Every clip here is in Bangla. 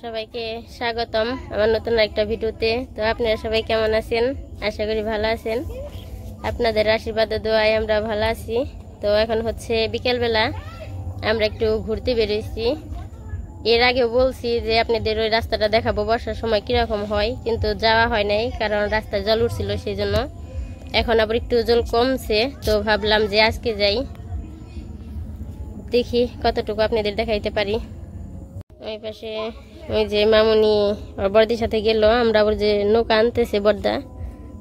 সবাইকে স্বাগতম আমার নতুন একটা ভিডিওতে। তো আপনারা সবাই কেমন আছেন? আশা করি ভালো আছেন। আপনাদের আশীর্বাদ ও দোয়ায় আমরা ভালো আছি। তো এখন হচ্ছে বিকেলবেলা, আমরা একটু ঘুরতে বেরিয়েছি। এর আগেও বলছি যে আপনাদের ওই রাস্তাটা দেখাবো বর্ষার সময় কিরকম হয়, কিন্তু যাওয়া হয় নাই কারণ রাস্তায় জল উঠছিল, সেই জন্য। এখন আবার একটু জল কমছে, তো ভাবলাম যে আজকে যাই, দেখি কতটুকু আপনাদের দেখাইতে পারি। ওই পাশে ওই যে মামুনি ওর বর্দির সাথে গেল, আমরা ওর যে নৌকা আনতেছে বর্দা,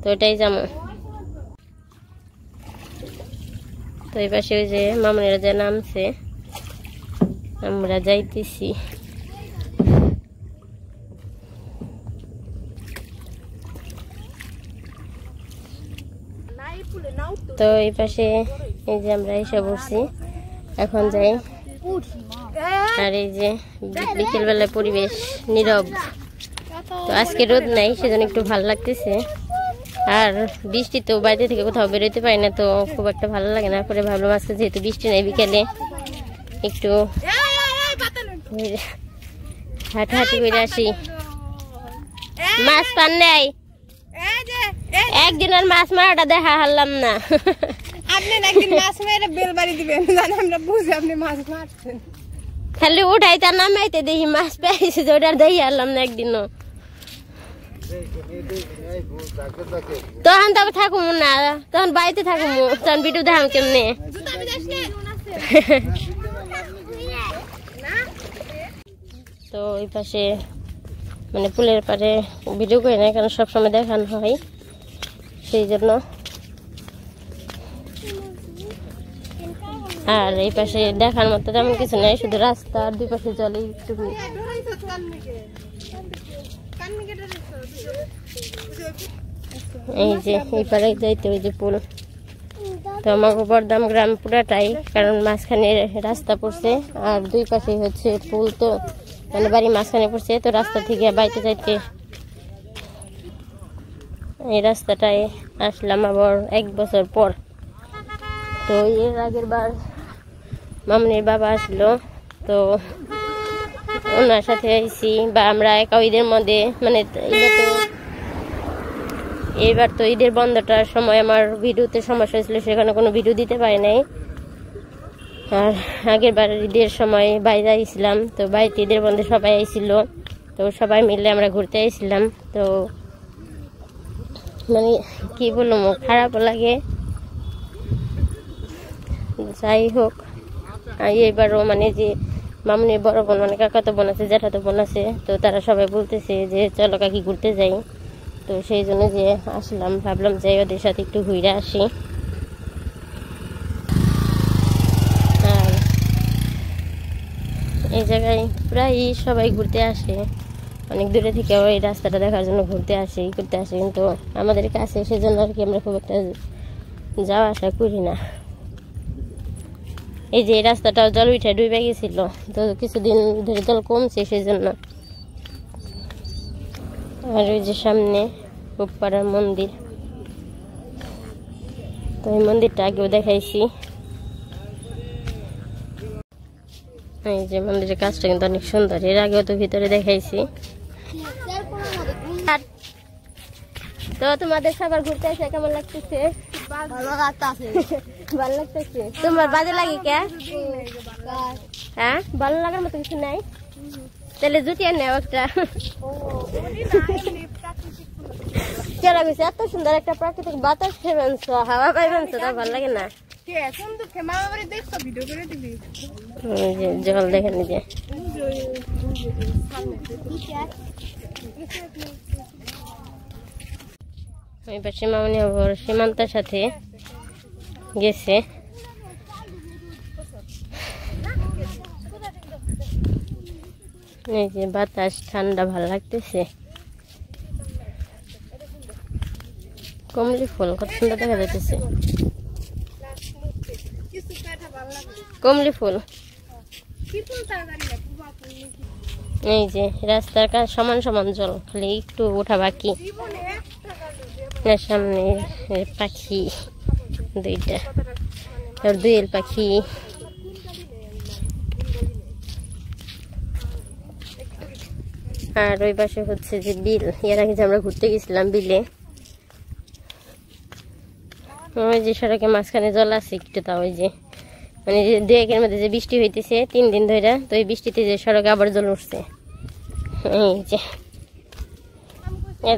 তো ওটাই যাবো। তো ওই পাশে ওই যে মামুনিরা যে নামছে, আমরা যাইতেছি। তো এই পাশে এই যে আমরা এসে বসছি, এখন যাই। আর এই যে বিকেলবেলায় পরিবেশ নীরব, তো আজকে রোদ নাই, সেজন্য একটু ভালো লাগতেছে। আর বৃষ্টি তো বাইরে থেকে কোথাও বেরোতে পারি না, তো খুব একটা ভালো লাগে না। করে ভাবলাম আজকে যেহেতু বৃষ্টি নেই, বিকেলে একটু হাঁটাহাঁটি করে আসি। মাছ পান নেই, একদিন আর মাছ মারাটা দেখা হারলাম না। আপনি একদিন মাছ মেরে বেল বাড়ি দিবেন, জানি আমরা বুঝি আপনি মাছ মারছেন। খালি উঠাইতে নামাইতে দেখি মাছ পেয়েছে, ওটা দেখি হারলাম না একদিনও। তখন তবে থাকুম না, তখন বাড়িতে থাকুম, তখন ভিডিও দেখাম কেমনে। তো ওই পাশে মানে পুলের পারে ভিডিও করি না, কারণ সবসময় দেখানো হয়, সেই জন্য। আর এই পাশে দেখার মতো তেমন কিছু নেই, শুধু রাস্তা আর দুই পাশে জলে একটু। এই যে এই পারে যাইতে ওই যে পুল, তো আমাকে বরদাম গ্রাম পুরাটাই, কারণ মাঝখানে রাস্তা পড়ছে আর দুই পাশে হচ্ছে পুল, তো মানে বাড়ি মাঝখানে পড়ছে, তো রাস্তা থেকে বাড়িতে যাইতে এই রাস্তাটায় আসলাম আবার 1 বছর পর। তো এর আগের বার মামনির বাবা আসলো, তো ওনার সাথে আইছি, বা আমরা একা ঈদের মধ্যে, মানে এইবার তো ঈদের বন্ধটার সময় আমার ভিডিওতে সমস্যা হয়েছিল, সেখানে কোনো ভিডিও দিতে পারি নাই। আর আগের বার ঈদের সময় বাইরে আইছিলাম, তো বাড়িতে ঈদের বন্ধে সবাই আইছিল, তো সবাই মিলে আমরা ঘুরতে আইছিলাম। তো মানে কি বলবো, খারাপও লাগে। যাই হোক, এইবারও মানে যে মামুনির বড় বোন, মানে কাকাতো বোন আছে, জ্যাঠাতো বোন আছে, তো তারা সবাই বলতেছে যে চলো কাকি ঘুরতে যাই। তো সেই জন্য যে আসলাম, ভাবলাম যে ওদের সাথে একটু ঘুরে আসি। আর এই জায়গায় প্রায় সবাই ঘুরতে আসে, অনেক দূরে থেকে ওই রাস্তাটা দেখার জন্য ঘুরতে আসে, করতে আসে, কিন্তু আমাদের কাছে সেজন্য আর কি আমরা খুব একটা যাওয়া আসা করি না। এই যে রাস্তাটাও জল উঠে ডুবে গেছিল, তো কিছুদিন ধরে জল কমছে, সেই জন্য। আর ওই যে সামনে উপপাড়ার মন্দির, তো এই মন্দিরটা আগেও দেখাইছি। এই যে মন্দিরের কাজটা কিন্তু অনেক সুন্দর, এর আগেও তো ভিতরে দেখাইছি। তো তোমাদের সবার ঘুরতে এসে কেমন লাগতেছে? ভালো লাগতেছে। তোমার বাজে লাগে কে? হ্যাঁ, ভালো লাগার মতো কিছু নাই, তাহলে জুটিয়ে নেও একটা। কেরা গেছে, এত সুন্দর একটা প্রাকৃতিক বাতাস খেবেন, হাওয়া পাইবেন, তো ভালো লাগে না? জল দেখেন যে ওই পাশে মামনি আবার সীমান্তার সাথে গেছে। এই যে বাতাস ঠান্ডা, ভালো লাগতেছে। কমলি ফুল কত সুন্দর দেখা যাইতেছে, কমলি ফুল। এই যে রাস্তার কাজ সমান সমান জল, খালি একটু ওঠা বাকি। সামনে পাখি দুইটা, আর দুইয়ের পাখি। আর ওই পাশে হচ্ছে যে বিল, এর আগে যে আমরা ঘুরতে গেছিলাম বিলে, ওই যে সড়কের মাঝখানে জল আছে একটু, তা ওই যে মানে যে 2 একের মধ্যে যে বৃষ্টি হইতেছে 3 দিন ধরে, তো এই বৃষ্টিতে যে সড়কে আবার জল উঠছে। এই যে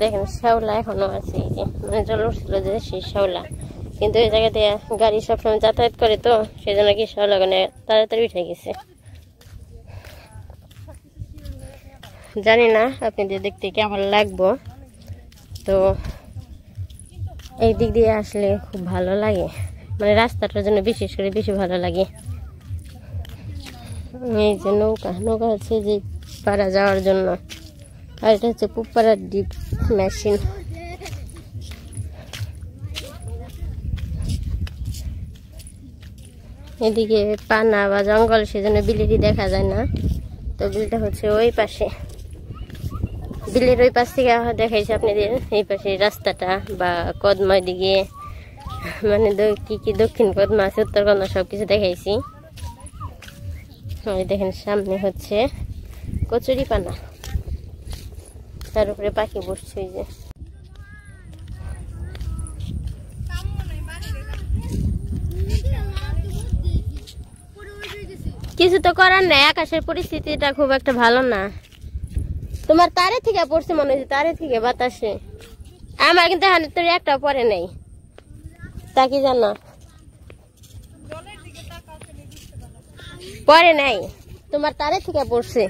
দেখেন শ্যাওলা এখনো আছে, এই যে মানে জল উঠছিল যে সেই শ্যাওলা, কিন্তু এই জায়গাতে গাড়ি সবসময় যাতায়াত করে, তো সেই জন্য কি শ্যাওলা মানে তাড়াতাড়ি উঠে গেছে। জানি না আপনাদের দেখতে কেমন লাগবো, তো এই দিক দিয়ে আসলে খুব ভালো লাগে, মানে রাস্তাটার জন্য বিশেষ করে বেশি ভালো লাগে। এই যে নৌকা, নৌকা হচ্ছে যে পাড়া যাওয়ার জন্য, আর এটা হচ্ছে পুপাড়ার ডিপ মেশিন। এদিকে পানা বা জঙ্গল, সেজন্য বিলেরই দেখা যায় না, তো বিলটা হচ্ছে ওই পাশে। বিলের ওই পাশ থেকে দেখাইছে আপনাদের এই পাশে রাস্তাটা বা কদমা দিকে, মানে কি কি দক্ষিণ কদমা আছে, উত্তর কদমা সবকিছু দেখাইছি। দেখেন সামনে হচ্ছে কচুরি পানা, তার উপরে পাখি বসছে। এই যে কিছু তো করার নাই, আকাশের পরিস্থিতিটা খুব একটা ভালো না। তোমার তারে থেকে পড়ছে মনে হচ্ছে, তারে থেকে বাতাসে, আমার কিন্তু হাতে তোর একটা পরে নাই, তা কি জানো পরে নাই, তোমার তারে থেকে পড়ছে।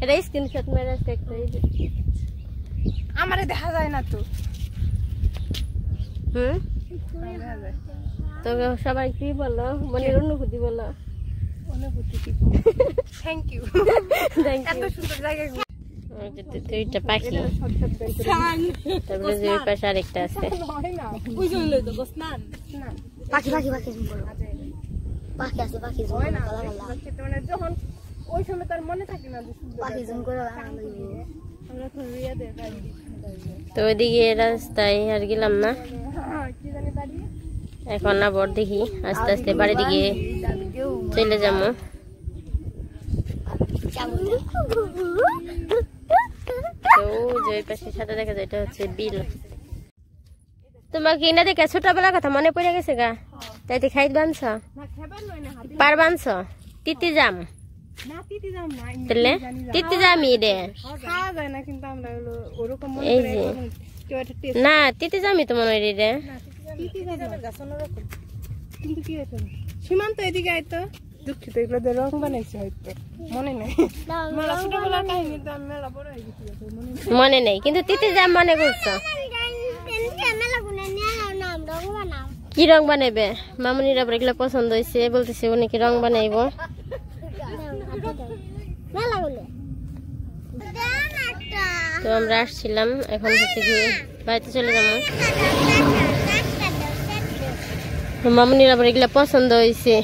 এটা স্ক্রিনশট মেরে আমারে দেখা যায় না তো। তো সবাই কি বলো, মনের অনুভূতি বলো। অনুভূতি থ্যাংক ইউ, এত সুন্দর জায়গা। দুইটা পাখি, তারপরে যে ওই পাশে আরেকটা আছে। পাখি পাখি পাখি পাখি আছে, পাখি হয় না মানে যখন ওই সময় তার মনে থাকে না, পাখি জুম করে আমরা তো রিয়াদের বাড়ি। তো ওইদিকে রাস্তায় আর গেলাম না, কি জানি বাড়ি এখন আবার দেখি আস্তে আস্তে বাড়ির দিকে চলে যাবো। তো যে ওই পাশে সাথে দেখা যায় এটা হচ্ছে বিল। তোমাকে এনে দেখে ছোটবেলার কথা মনে পড়ে গেছে গা, তাইতে খাইত বানছ পার বানছ তিতি জাম, তাহলে তিতি জামি রে খাওয়া যায় না, কিন্তু আমরা ওরকম এই যে না তিতি জামি তো মনে হয় রে, কিন্তু কি হয়েছে সীমান্ত এদিকে আইতো, দুঃখিত এগুলো রং বানাইছে হয়তো মনে নেই, মেলা ছোটবেলার কাহিনী তো আমি মেলা বড় হয়ে গেছি মনে নেই, কিন্তু তিতি জাম মনে করছো। কি রং বানাইবে মামুনির আবার এগুলো পছন্দ হয়েছে, বলতেছে উনি কি রং বানাইবো। তো আমরা আসছিলাম, এখন হচ্ছে গিয়ে বাড়িতে চলে যাবো। মামুনির আবার এগুলা পছন্দ হয়েছে,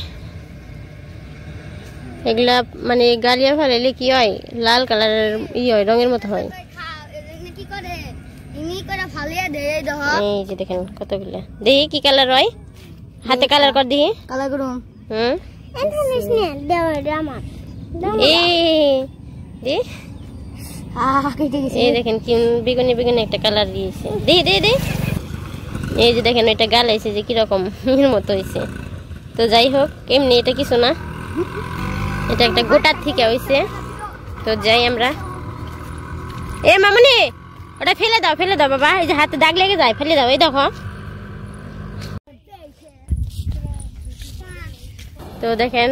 এগুলা মানে গালিয়া ফেলাইলে কি হয় লাল কালারের হয়, রঙের মতো হয়। এই যে দেখেন কতগুলা, দেখি কি কালার হয়, হাতে কালার কর দেখি। এই দেখেন কি বেগুনি বেগুনি একটা কালার দিয়েছে, দেখি এই যে দেখেন এটা গালাইছে যে কিরকম মতো হয়েছে। তো যাই হোক এমনি এটা কিছু না, এটা একটা গোটার থেকে হয়েছে। তো যাই আমরা, এ মামুনি ওটা ফেলে দাও বাবা, এই যে হাতে দাগ লেগে যায়, ফেলে দাও। এই দেখো, তো দেখেন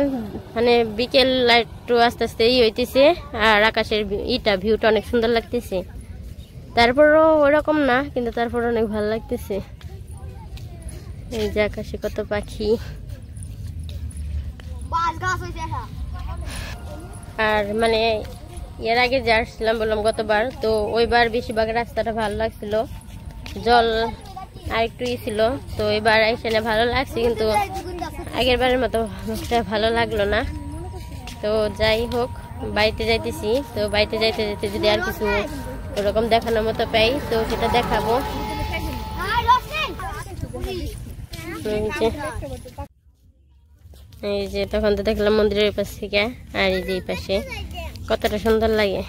মানে বিকেল লাইট আস্তে আস্তে হইতেছে, আর আকাশের ভিউটা অনেক সুন্দর লাগতেছে। তারপরও ওরকম না, কিন্তু তারপর অনেক ভালো লাগতেছে। এই যে আকাশে কত পাখি, আর মানে এর আগে যে আসছিলাম বললাম গতবার, তো ওইবার বেশিরভাগ রাস্তাটা ভালো লাগছিল, জল আর একটু ছিল। তো এবার এখানে ভালো লাগছে, কিন্তু আগের বারের মতো ভালো লাগলো না। তো যাই হোক বাড়িতে যাইতেছি, তো বাড়িতে যাইতে যেতে যদি আর কিছু ওরকম দেখানোর মতো পাই তো সেটা দেখাবো। এই যে তখন তো দেখলাম মন্দিরের পাশ থেকে, আর এই যে এই পাশে কতটা সুন্দর লাগে।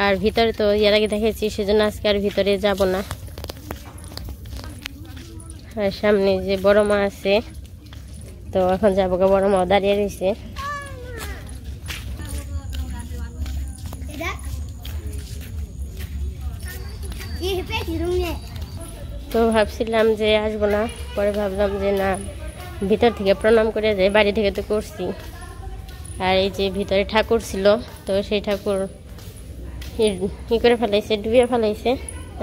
আর ভিতরে তো এর আগে দেখেছি, সেজন্য আজকে আর ভিতরে যাব না। আর সামনে যে বড় মা আছে, তো এখন যাবো, বড় মা দাঁড়িয়ে রয়েছে। তো ভাবছিলাম যে আসবো না, পরে ভাবলাম যে না, ভিতর থেকে প্রণাম করে যাই, বাড়ি থেকে তো করছি। আর এই যে ভিতরে ঠাকুর ছিল, তো সেই ঠাকুর ই করে ফেলাইছে, ডুবিয়ে ফেলাইছে,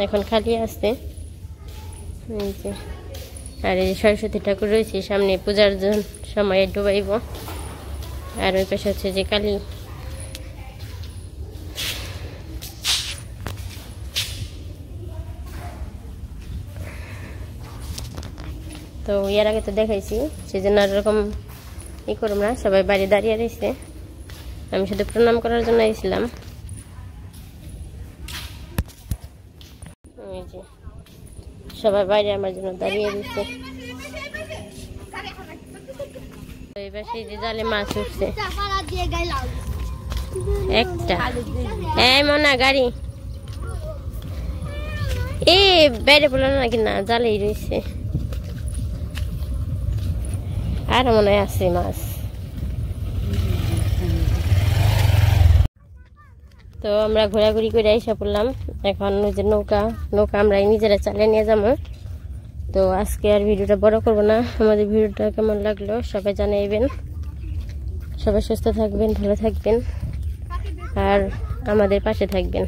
এখন খালি আছে। এই যে আর এই যে সরস্বতী ঠাকুর রয়েছে সামনে, পূজার সময় ডুবাইব। আর ওই পাশে হচ্ছে যে কালী। তো এর আগে তো দেখাইছি, সেজন্য আর এরকম ই করব না। সবাই বাড়ি দাঁড়িয়ে রয়েছে, আমি শুধু প্রণাম করার জন্য এসেছিলাম। এই যে সবাই বাইরে আমার জন্য দাঁড়িয়ে রয়েছে। এবার সেই যে জালে মাছ উঠছে একটা, এমন না গাড়ি এ বাইরে পড়লো নাকি, না জালেই রয়েছে। আর মনে হয় আছে মাছ। তো আমরা ঘোরাঘুরি করে এসে পড়লাম। এখন ওই যে নৌকা আমরা নিজেরা চালিয়ে নিয়ে যাবো। তো আজকে আর ভিডিওটা বড় করব না। আমাদের ভিডিওটা কেমন লাগলো সবাই জানাইবেন। সবাই সুস্থ থাকবেন, ভালো থাকবেন, আর আমাদের পাশে থাকবেন।